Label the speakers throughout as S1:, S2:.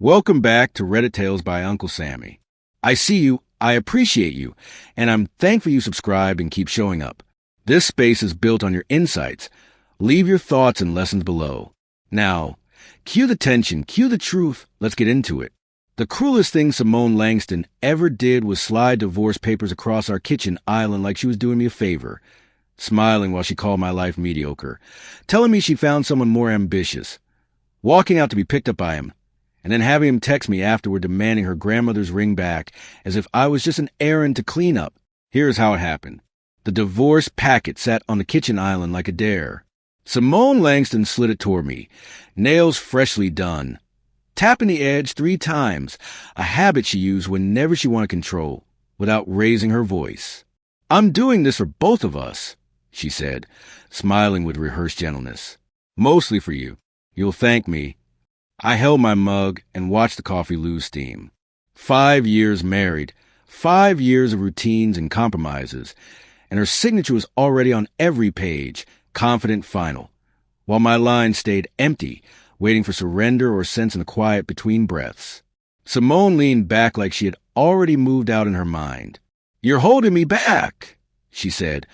S1: Welcome back to Reddit Tales by Uncle Sammy. I see you, I appreciate you, and I'm thankful you subscribed and keep showing up. This space is built on your insights. Leave your thoughts and lessons below. Now, cue the tension, cue the truth, let's get into it. The cruelest thing Simone Langston ever did was slide divorce papers across our kitchen island like she was doing me a favor, smiling while she called my life mediocre, telling me she found someone more ambitious, walking out to be picked up by him, and then having him text me afterward demanding her grandmother's ring back as if I was just an errand to clean up. Here's how it happened. The divorce packet sat on the kitchen island like a dare. Simone Langston slid it toward me, nails freshly done, tapping the edge 3 times, a habit she used whenever she wanted control, without raising her voice. "I'm doing this for both of us," she said, smiling with rehearsed gentleness. "Mostly for you. You'll thank me." I held my mug and watched the coffee lose steam. 5 years married, 5 years of routines and compromises, and her signature was already on every page, confident final, while my line stayed empty, waiting for surrender or sense in the quiet between breaths. Simone leaned back like she had already moved out in her mind. "You're holding me back," she said,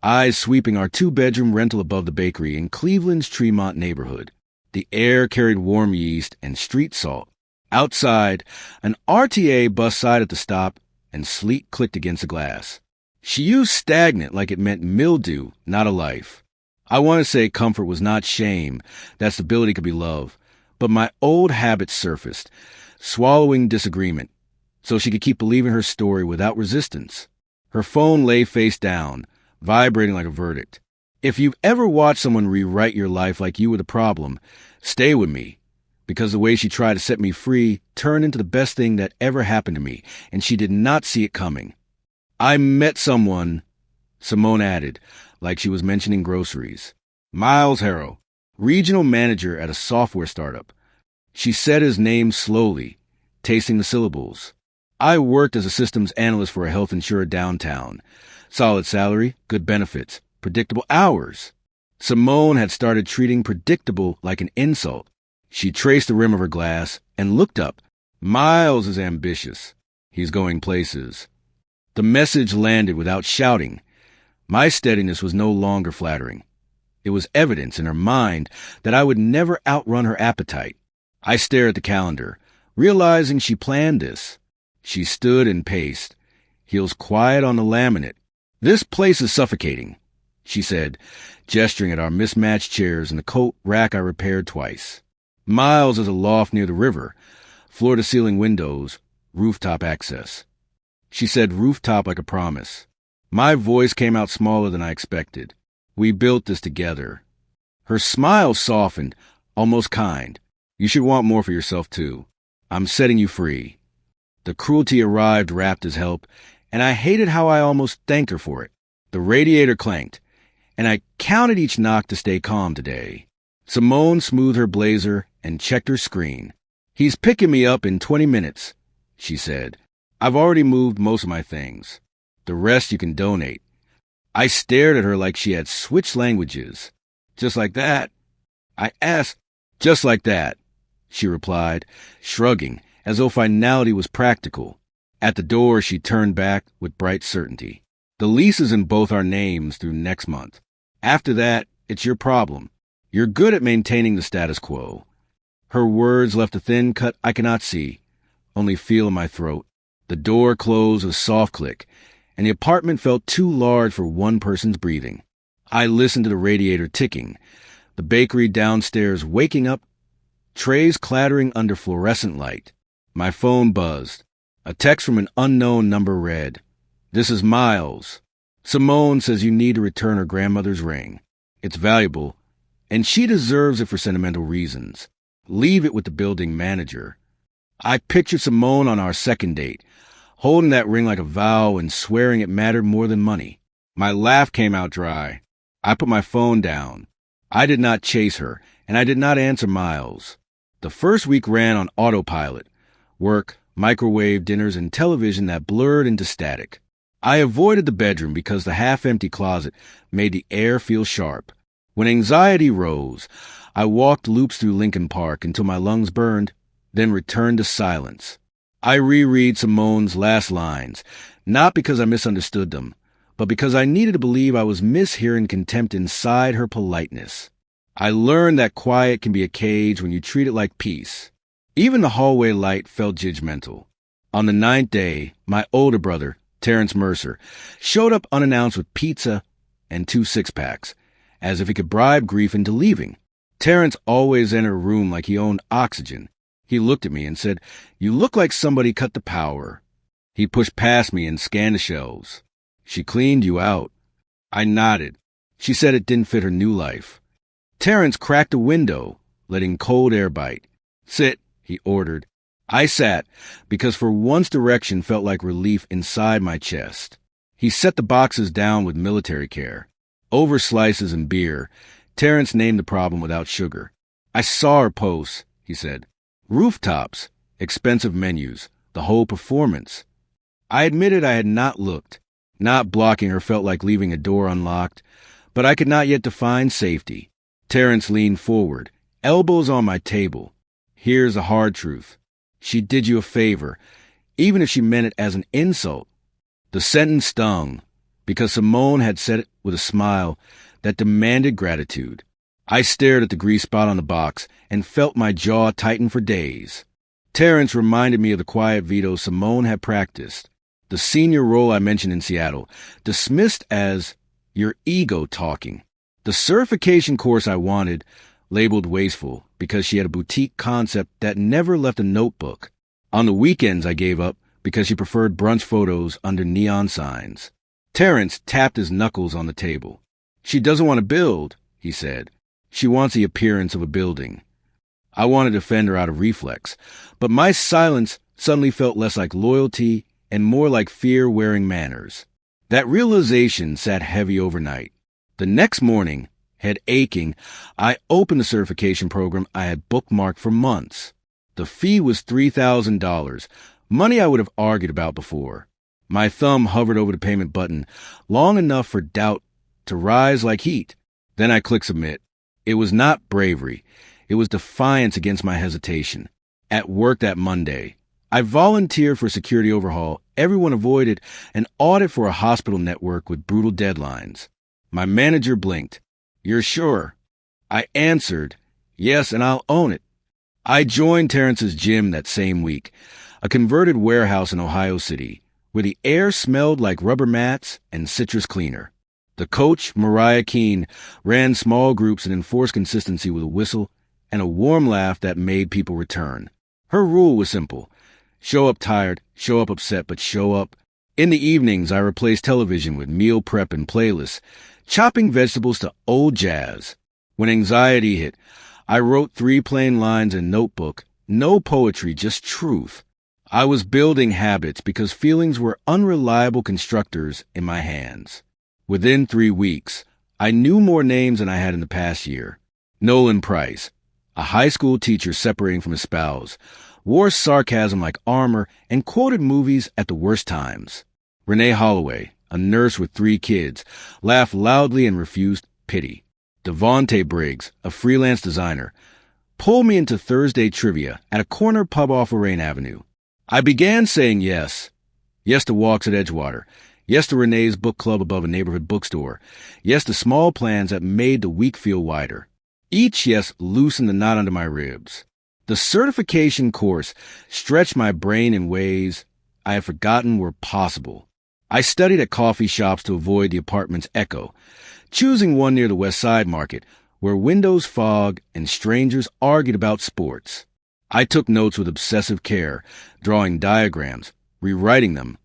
S1: eyes sweeping our 2-bedroom rental above the bakery in Cleveland's Tremont neighborhood. The air carried warm yeast and street salt. Outside, an RTA bus sided at the stop, and sleet clicked against the glass. She used stagnant like it meant mildew, not a life. I want to say comfort was not shame, that stability could be love, but my old habits surfaced, swallowing disagreement, so she could keep believing her story without resistance. Her phone lay face down, vibrating like a verdict. If you've ever watched someone rewrite your life like you were the problem, stay with me, because the way she tried to set me free turned into the best thing that ever happened to me, and she did not see it coming. "I met someone," Simone added, like she was mentioning groceries. "Miles Harrow, regional manager at a software startup." She said his name slowly, tasting the syllables. "I worked as a systems analyst for a health insurer downtown. Solid salary, good benefits, predictable hours." Simone had started treating predictable like an insult. She traced the rim of her glass and looked up. "Miles is ambitious. He's going places." The message landed without shouting. My steadiness was no longer flattering. It was evidence in her mind that I would never outrun her appetite. I stared at the calendar, realizing she planned this. She stood and paced, heels quiet on the laminate. "This place is suffocating," she said, gesturing at our mismatched chairs and the coat rack I repaired twice. "Miles is a loft near the river, floor-to-ceiling windows, rooftop access." She said rooftop like a promise. My voice came out smaller than I expected. "We built this together." Her smile softened, almost kind. "You should want more for yourself, too. I'm setting you free." The cruelty arrived wrapped as help, and I hated how I almost thanked her for it. The radiator clanked, and I counted each knock to stay calm today. Simone smoothed her blazer and checked her screen. "He's picking me up in 20 minutes, she said. "I've already moved most of my things. The rest you can donate." I stared at her like she had switched languages. "Just like that?" I asked. "Just like that," she replied, shrugging, as though finality was practical. At the door, she turned back with bright certainty. "The lease is in both our names through next month. After that, it's your problem. You're good at maintaining the status quo." Her words left a thin cut I cannot see, only feel in my throat. The door closed with a soft click, and the apartment felt too large for one person's breathing. I listened to the radiator ticking, the bakery downstairs waking up, trays clattering under fluorescent light. My phone buzzed. A text from an unknown number read, "This is Miles. Simone says you need to return her grandmother's ring. It's valuable, and she deserves it for sentimental reasons. Leave it with the building manager." I pictured Simone on our second date, holding that ring like a vow and swearing it mattered more than money. My laugh came out dry. I put my phone down. I did not chase her, and I did not answer Miles. The first week ran on autopilot. Work, microwave dinners, and television that blurred into static. I avoided the bedroom because the half-empty closet made the air feel sharp. When anxiety rose, I walked loops through Lincoln Park until my lungs burned, then returned to silence. I reread Simone's last lines, not because I misunderstood them, but because I needed to believe I was mishearing contempt inside her politeness. I learned that quiet can be a cage when you treat it like peace. Even the hallway light felt judgmental. On the 9th day, my older brother, Terrence Mercer, showed up unannounced with pizza and 2 six-packs, as if he could bribe grief into leaving. Terrence always entered a room like he owned oxygen. He looked at me and said, "You look like somebody cut the power." He pushed past me and scanned the shelves. "She cleaned you out." I nodded. She said it didn't fit her new life. Terrence cracked a window, letting cold air bite. "Sit," he ordered. I sat, because for once direction felt like relief inside my chest. He set the boxes down with military care. Over slices and beer, Terrence named the problem without sugar. "I saw her posts," he said. "Rooftops, expensive menus, the whole performance." I admitted I had not looked. Not blocking her felt like leaving a door unlocked, but I could not yet define safety. Terrence leaned forward, elbows on my table. "Here's the hard truth. She did you a favor, even if she meant it as an insult." The sentence stung, because Simone had said it with a smile that demanded gratitude. I stared at the grease spot on the box and felt my jaw tighten for days. Terrence reminded me of the quiet veto Simone had practiced. The senior role I mentioned in Seattle, dismissed as your ego talking. The certification course I wanted, labeled wasteful because she had a boutique concept that never left a notebook. On the weekends I gave up because she preferred brunch photos under neon signs. Terrence tapped his knuckles on the table. "She doesn't want to build," he said. "She wants the appearance of a building." I wanted to defend her out of reflex, but my silence suddenly felt less like loyalty and more like fear-wearing manners. That realization sat heavy overnight. The next morning, head aching, I opened the certification program I had bookmarked for months. The fee was $3,000, money I would have argued about before. My thumb hovered over the payment button long enough for doubt to rise like heat. Then I clicked submit. It was not bravery. It was defiance against my hesitation. At work that Monday, I volunteered for a security overhaul everyone avoided, an audit for a hospital network with brutal deadlines. My manager blinked. "You're sure?" I answered, "Yes, and I'll own it." I joined Terrence's gym that same week, a converted warehouse in Ohio City, where the air smelled like rubber mats and citrus cleaner. The coach, Mariah Keene, ran small groups and enforced consistency with a whistle and a warm laugh that made people return. Her rule was simple. Show up tired, show up upset, but show up. In the evenings, I replaced television with meal prep and playlists, chopping vegetables to old jazz. When anxiety hit, I wrote 3 plain lines in a notebook, no poetry, just truth. I was building habits because feelings were unreliable constructors in my hands. Within 3 weeks, I knew more names than I had in the past year. Nolan Price, a high school teacher separating from his spouse, wore sarcasm like armor and quoted movies at the worst times. Renee Holloway, a nurse with 3 kids, laughed loudly and refused pity. Devontae Briggs, a freelance designer, pulled me into Thursday trivia at a corner pub off Lorraine Avenue. I began saying yes. Yes to walks at Edgewater. Yes to Renee's book club above a neighborhood bookstore. Yes to small plans that made the week feel wider. Each yes loosened the knot under my ribs. The certification course stretched my brain in ways I had forgotten were possible. I studied at coffee shops to avoid the apartment's echo, choosing one near the West Side Market, where windows fogged and strangers argued about sports. I took notes with obsessive care, drawing diagrams, rewriting them,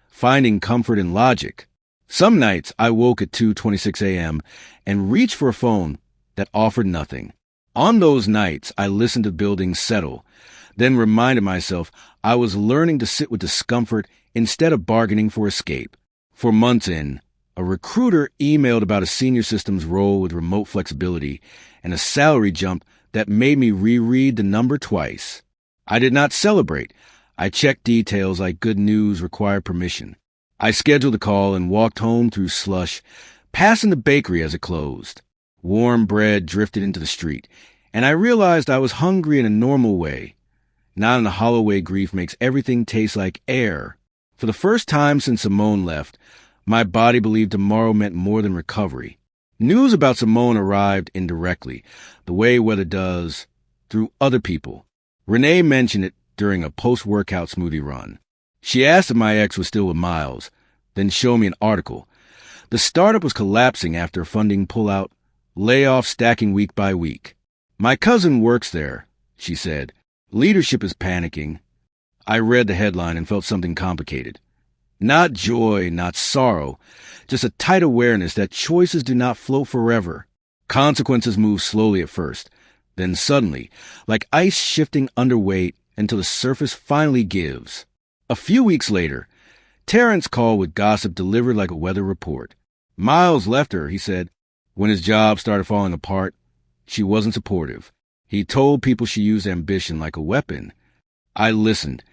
S1: finding comfort in logic. Some nights I woke at 2:26 a.m. and reached for a phone that offered nothing. On those nights, I listened to buildings settle, then reminded myself I was learning to sit with discomfort instead of bargaining for escape. For months in, a recruiter emailed about a senior systems role with remote flexibility and a salary jump that made me reread the number twice. I did not celebrate. I checked details like good news required permission. I scheduled a call and walked home through slush, passing the bakery as it closed. Warm bread drifted into the street, and I realized I was hungry in a normal way. not in a hollow way grief makes everything taste like air. For the first time since Simone left, my body believed tomorrow meant more than recovery. News about Simone arrived indirectly, the way weather does, through other people. Renee mentioned it during a post-workout smoothie run. She asked if my ex was still with Miles, then showed me an article. The startup was collapsing after funding pullout, layoffs stacking week by week. My cousin works there, she said. Leadership is panicking. I read the headline and felt something complicated. Not joy, not sorrow, just a tight awareness that choices do not float forever. Consequences move slowly at first, then suddenly, like ice shifting underweight until the surface finally gives. A few weeks later, Terrence called with gossip delivered like a weather report. Miles left her, he said. When his job started falling apart, she wasn't supportive. He told people she used ambition like a weapon. I listened,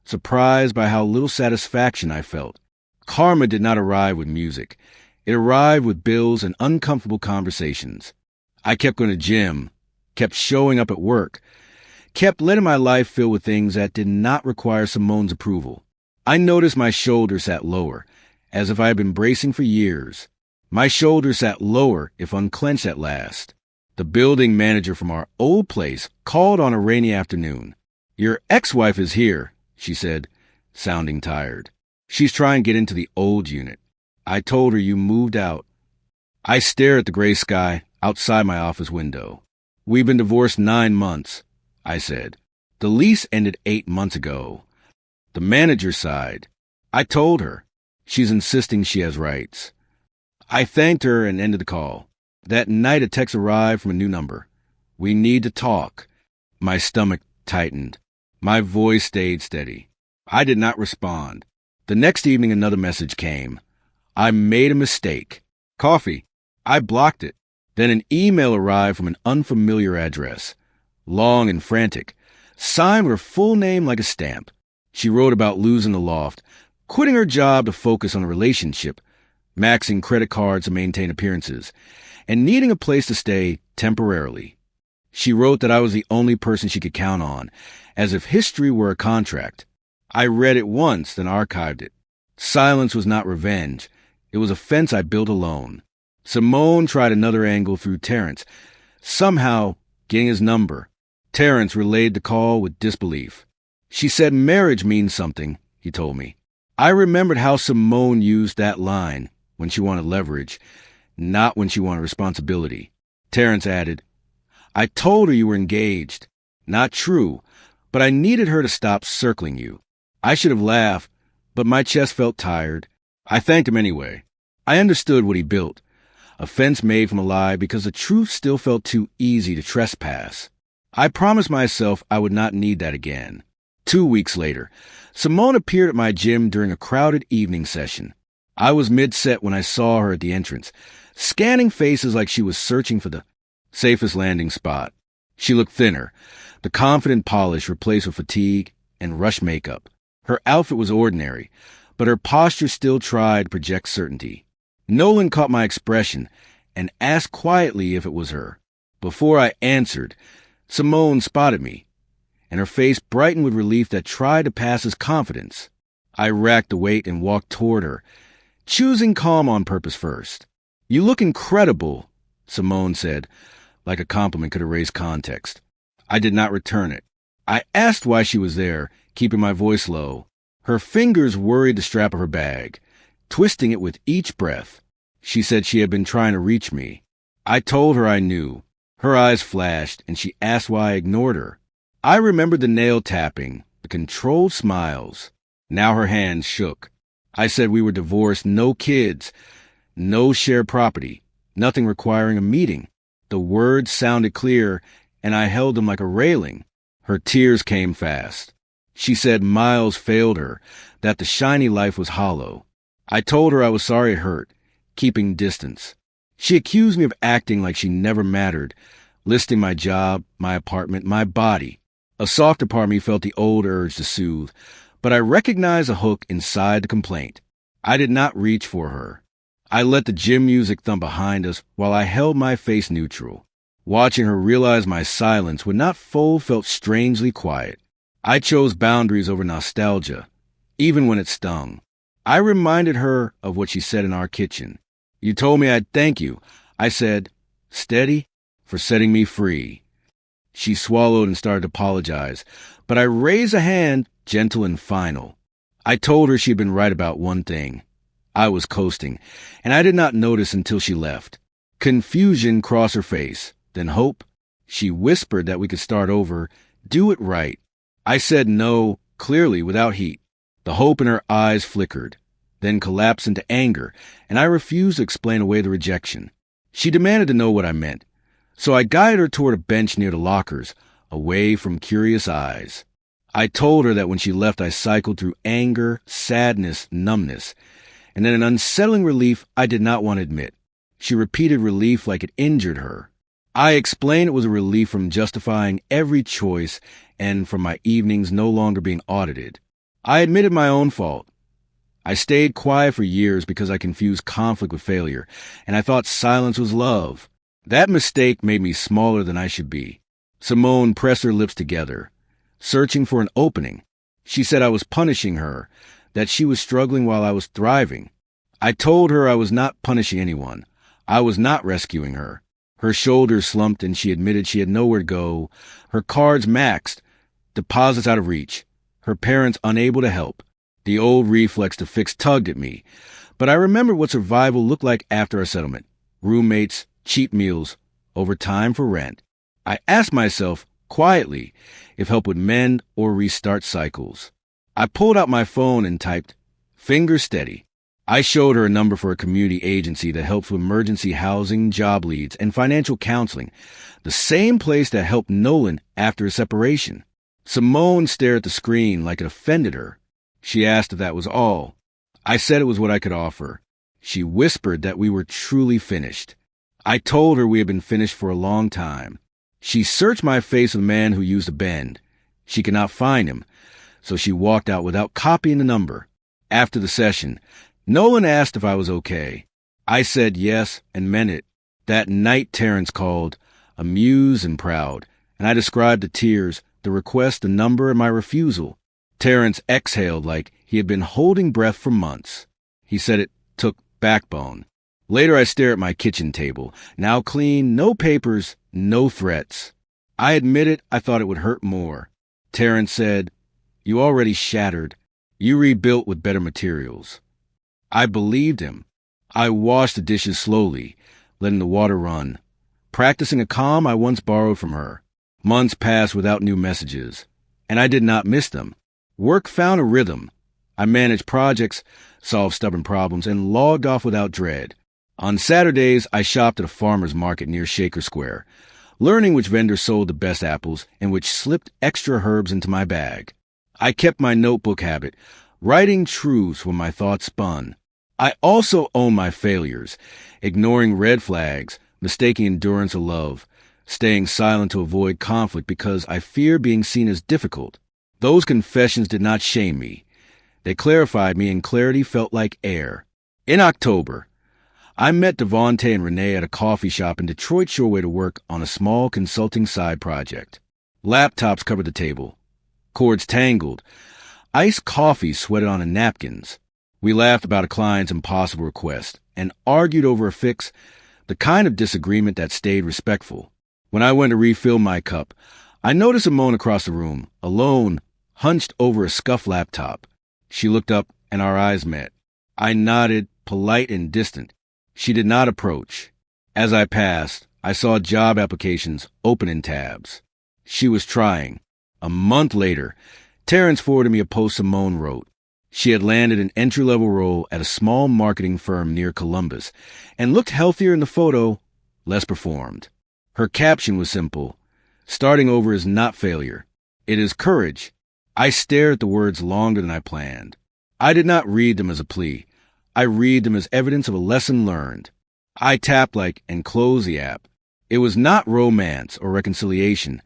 S1: surprised by how little satisfaction I felt. Karma did not arrive with music. It arrived with bills and uncomfortable conversations. I kept going to gym, kept showing up at work, kept letting my life fill with things that did not require Simone's approval. I noticed my shoulders sat lower, as if I had been bracing for years. My shoulders sat lower, if unclenched at last. The building manager from our old place called on a rainy afternoon. Your ex-wife is here, she said, sounding tired. She's trying to get into the old unit. I told her you moved out. I stared at the gray sky outside my office window. We've been divorced 9 months, I said. The lease ended 8 months ago. The manager sighed. I told her. She's insisting she has rights. I thanked her and ended the call. That night a text arrived from a new number. We need to talk. My stomach tightened. My voice stayed steady. I did not respond. The next evening another message came. I made a mistake. Coffee. I blocked it. Then an email arrived from an unfamiliar address. Long and frantic. Signed with her full name like a stamp. She wrote about losing the loft, quitting her job to focus on a relationship, maxing credit cards to maintain appearances, and needing a place to stay temporarily. She wrote that I was the only person she could count on, as if history were a contract. I read it once, then archived it. Silence was not revenge. It was a fence I built alone. Simone tried another angle through Terrence, somehow getting his number. Terrence relayed the call with disbelief. She said marriage means something, he told me. I remembered how Simone used that line when she wanted leverage, not when she wanted responsibility. Terrence added, I told her you were engaged. Not true, but I needed her to stop circling you. I should have laughed, but my chest felt tired. I thanked him anyway. I understood what he built. A fence made from a lie because the truth still felt too easy to trespass. I promised myself I would not need that again. 2 weeks later, Simone appeared at my gym during a crowded evening session. I was mid-set when I saw her at the entrance, scanning faces like she was searching for the safest landing spot. She looked thinner, the confident polish replaced with fatigue and rush makeup. Her outfit was ordinary, but her posture still tried to project certainty. Nolan caught my expression and asked quietly if it was her. Before I answered, Simone spotted me, and her face brightened with relief that tried to pass as confidence. I racked the weight and walked toward her, choosing calm on purpose first. You look incredible, Simone said, like a compliment could erase context. I did not return it. I asked why she was there, keeping my voice low. Her fingers worried the strap of her bag, twisting it with each breath. She said she had been trying to reach me. I told her I knew. Her eyes flashed, and she asked why I ignored her. I remembered the nail tapping, the controlled smiles. Now her hands shook. I said we were divorced, no kids, no shared property, nothing requiring a meeting. The words sounded clear, and I held them like a railing. Her tears came fast. She said Miles failed her, that the shiny life was hollow. I told her I was sorry it hurt, keeping distance. She accused me of acting like she never mattered, listing my job, my apartment, my body. A softer part of me felt the old urge to soothe, but I recognized a hook inside the complaint. I did not reach for her. I let the gym music thump behind us while I held my face neutral. Watching her realize my silence would not fold felt strangely quiet. I chose boundaries over nostalgia, even when it stung. I reminded her of what she said in our kitchen. You told me I'd thank you. I said, steady, for setting me free. She swallowed and started to apologize, but I raised a hand, gentle and final. I told her she'd been right about one thing. I was coasting, and I did not notice until she left. Confusion crossed her face, then hope. She whispered that we could start over, do it right. I said no, clearly without heat. The hope in her eyes flickered, then collapsed into anger, and I refused to explain away the rejection. She demanded to know what I meant, so I guided her toward a bench near the lockers, away from curious eyes. I told her that when she left I cycled through anger, sadness, numbness, and then an unsettling relief I did not want to admit. She repeated relief like it injured her. I explained it was a relief from justifying every choice and from my evenings no longer being audited. I admitted my own fault. I stayed quiet for years because I confused conflict with failure, and I thought silence was love. That mistake made me smaller than I should be. Simone pressed her lips together, searching for an opening. She said I was punishing her, that she was struggling while I was thriving. I told her I was not punishing anyone. I was not rescuing her. Her shoulders slumped and she admitted she had nowhere to go, her cards maxed, deposits out of reach, her parents unable to help. The old reflex to fix tugged at me, but I remembered what survival looked like after our settlement. Roommates, cheap meals, overtime for rent. I asked myself, quietly, if help would mend or restart cycles. I pulled out my phone and typed, "Finger steady." I showed her a number for a community agency that helps with emergency housing, job leads, and financial counseling, the same place that helped Nolan after his separation. Simone stared at the screen like it offended her. She asked if that was all. I said it was what I could offer. She whispered that we were truly finished. I told her we had been finished for a long time. She searched my face with a man who used a bend. She could not find him, so she walked out without copying the number. After the session, Nolan asked if I was okay. I said yes and meant it. That night Terrence called, amused and proud, and I described the tears, the request, the number, and my refusal. Terrence exhaled like he had been holding breath for months. He said it took backbone. Later I stared at my kitchen table, now clean, no papers, no threats. I admitted I thought it would hurt more. Terrence said, "You already shattered. You rebuilt with better materials." I believed him. I washed the dishes slowly, letting the water run, practicing a calm I once borrowed from her. Months passed without new messages, and I did not miss them. Work found a rhythm. I managed projects, solved stubborn problems, and logged off without dread. On Saturdays, I shopped at a farmer's market near Shaker Square, learning which vendor sold the best apples and which slipped extra herbs into my bag. I kept my notebook habit, writing truths when my thoughts spun. I also owned my failures, ignoring red flags, mistaking endurance of love, staying silent to avoid conflict because I feared being seen as difficult. Those confessions did not shame me. They clarified me, and clarity felt like air. In October, I met Devontae and Renee at a coffee shop in Detroit Shoreway to work on a small consulting side project. Laptops covered the table. Cords tangled. Iced coffee sweated on the napkins. We laughed about a client's impossible request and argued over a fix, the kind of disagreement that stayed respectful. When I went to refill my cup, I noticed Simone across the room, alone, hunched over a scuffed laptop. She looked up and our eyes met. I nodded, polite and distant. She did not approach. As I passed, I saw job applications open in tabs. She was trying. A month later, Terrence forwarded me a post Simone wrote. She had landed an entry-level role at a small marketing firm near Columbus and looked healthier in the photo, less performed. Her caption was simple. Starting over is not failure. It is courage. I stared at the words longer than I planned. I did not read them as a plea. I read them as evidence of a lesson learned. I tapped like and closed the app. It was not romance or reconciliation,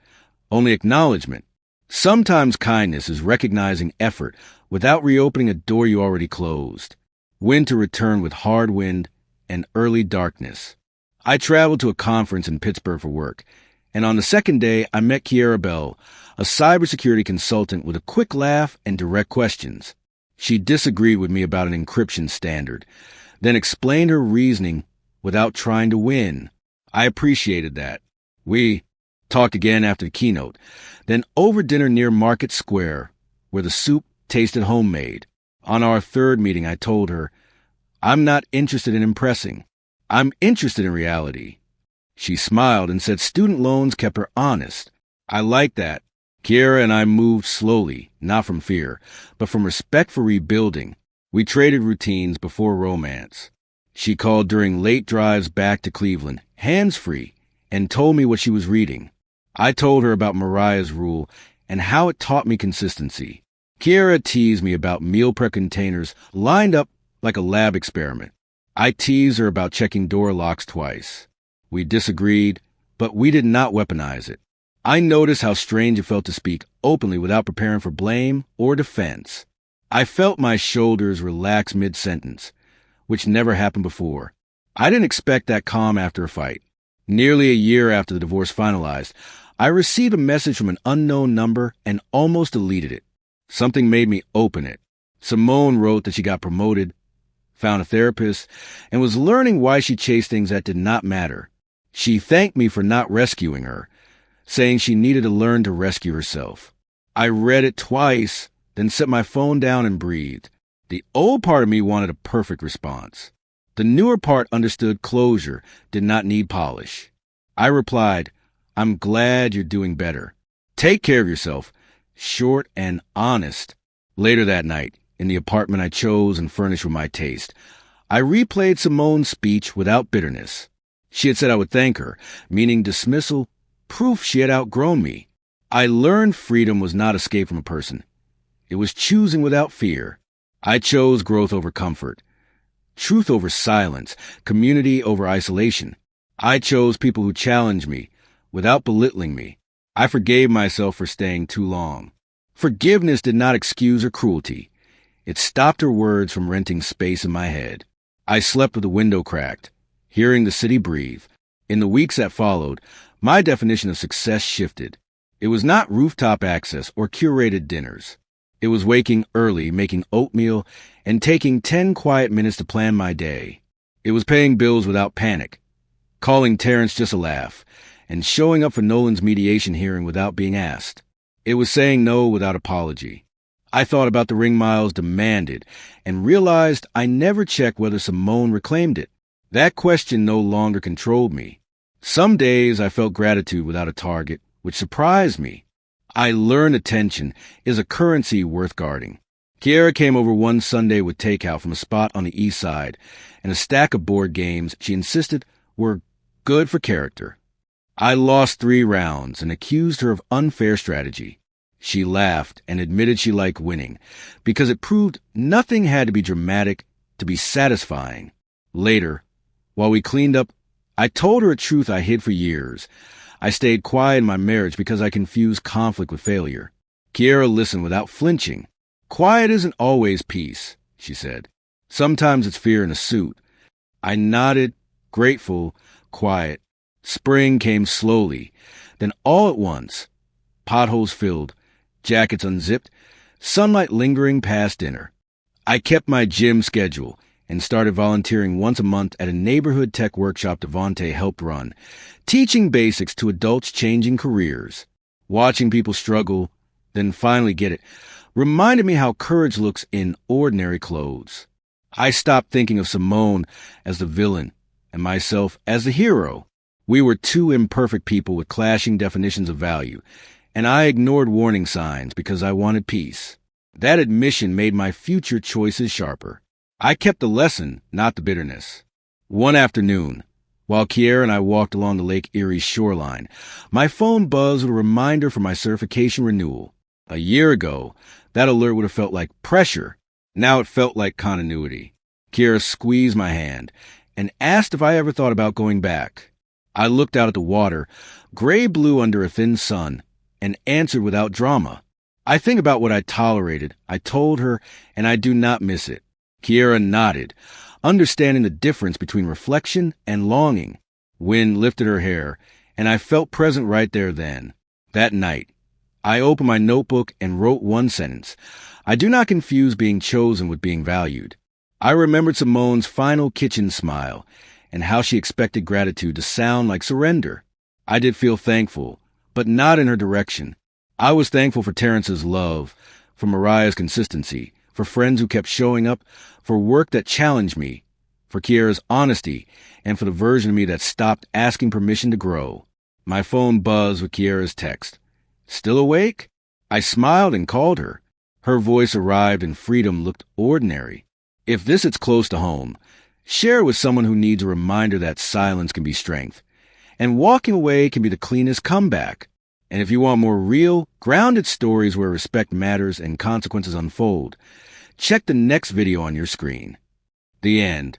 S1: only acknowledgement. Sometimes kindness is recognizing effort without reopening a door you already closed. Winter returned with hard wind and early darkness. I traveled to a conference in Pittsburgh for work, And on the second day, I met Kiera Bell, a cybersecurity consultant with a quick laugh and direct questions. She disagreed with me about an encryption standard, then explained her reasoning without trying to win. I appreciated that. We talked again after the keynote, then over dinner near Market Square, where the soup tasted homemade. On our third meeting, I told her, I'm not interested in impressing. I'm interested in reality. She smiled and said student loans kept her honest. I liked that. Kiera and I moved slowly, not from fear, but from respect for rebuilding. We traded routines before romance. She called during late drives back to Cleveland, hands-free, and told me what she was reading. I told her about Mariah's Rule and how it taught me consistency. Kiera teased me about meal prep containers lined up like a lab experiment. I teased her about checking door locks twice. We disagreed, but we did not weaponize it. I noticed how strange it felt to speak openly without preparing for blame or defense. I felt my shoulders relax mid-sentence, which never happened before. I didn't expect that calm after a fight. Nearly a year after the divorce finalized, I received a message from an unknown number and almost deleted it. Something made me open it. Simone wrote that she got promoted, found a therapist, and was learning why she chased things that did not matter. She thanked me for not rescuing her, saying she needed to learn to rescue herself. I read it twice, then set my phone down and breathed. The old part of me wanted a perfect response. The newer part understood closure did not need polish. I replied, I'm glad you're doing better. Take care of yourself. Short and honest. Later that night, in the apartment I chose and furnished with my taste, I replayed Simone's speech without bitterness. She had said I would thank her, meaning dismissal, proof she had outgrown me. I learned freedom was not escape from a person. It was choosing without fear. I chose growth over comfort, truth over silence, community over isolation. I chose people who challenged me without belittling me. I forgave myself for staying too long. Forgiveness did not excuse her cruelty. It stopped her words from renting space in my head. I slept with the window cracked, hearing the city breathe. In the weeks that followed, my definition of success shifted. It was not rooftop access or curated dinners. It was waking early, making oatmeal, and taking 10 quiet minutes to plan my day. It was paying bills without panic, calling Terrence just a laugh, and showing up for Nolan's mediation hearing without being asked. It was saying no without apology. I thought about the ring miles demanded and realized I never checked whether Simone reclaimed it. That question no longer controlled me. Some days I felt gratitude without a target, which surprised me. I learned attention is a currency worth guarding. Kiera came over one Sunday with takeout from a spot on the east side and a stack of board games she insisted were good for character. I lost 3 rounds and accused her of unfair strategy. She laughed and admitted she liked winning because it proved nothing had to be dramatic to be satisfying. Later, while we cleaned up, I told her a truth I hid for years. I stayed quiet in my marriage because I confused conflict with failure. Kiera listened without flinching. Quiet isn't always peace, she said. Sometimes it's fear in a suit. I nodded, grateful, quiet. Spring came slowly. Then all at once, potholes filled, jackets unzipped, sunlight lingering past dinner. I kept my gym schedule and started volunteering once a month at a neighborhood tech workshop Devontae helped run, teaching basics to adults changing careers. Watching people struggle, then finally get it, reminded me how courage looks in ordinary clothes. I stopped thinking of Simone as the villain and myself as the hero. We were 2 imperfect people with clashing definitions of value, and I ignored warning signs because I wanted peace. That admission made my future choices sharper. I kept the lesson, not the bitterness. One afternoon, while Kiera and I walked along the Lake Erie's shoreline, my phone buzzed with a reminder for my certification renewal. A year ago, that alert would have felt like pressure. Now it felt like continuity. Kiera squeezed my hand and asked if I ever thought about going back. I looked out at the water, gray-blue under a thin sun, and answered without drama. I think about what I tolerated, I told her, and I do not miss it. Kiera nodded, understanding the difference between reflection and longing. Wind lifted her hair, and I felt present right there then. That night, I opened my notebook and wrote one sentence. I do not confuse being chosen with being valued. I remembered Simone's final kitchen smile and how she expected gratitude to sound like surrender. I did feel thankful, but not in her direction. I was thankful for Terrence's love, for Mariah's consistency, for friends who kept showing up, for work that challenged me, for Kiera's honesty, and for the version of me that stopped asking permission to grow. My phone buzzed with Kiera's text. "Still awake?" I smiled and called her. Her voice arrived and freedom looked ordinary. If this hits close to home, share it with someone who needs a reminder that silence can be strength, and walking away can be the cleanest comeback. And if you want more real, grounded stories where respect matters and consequences unfold, check the next video on your screen. The end.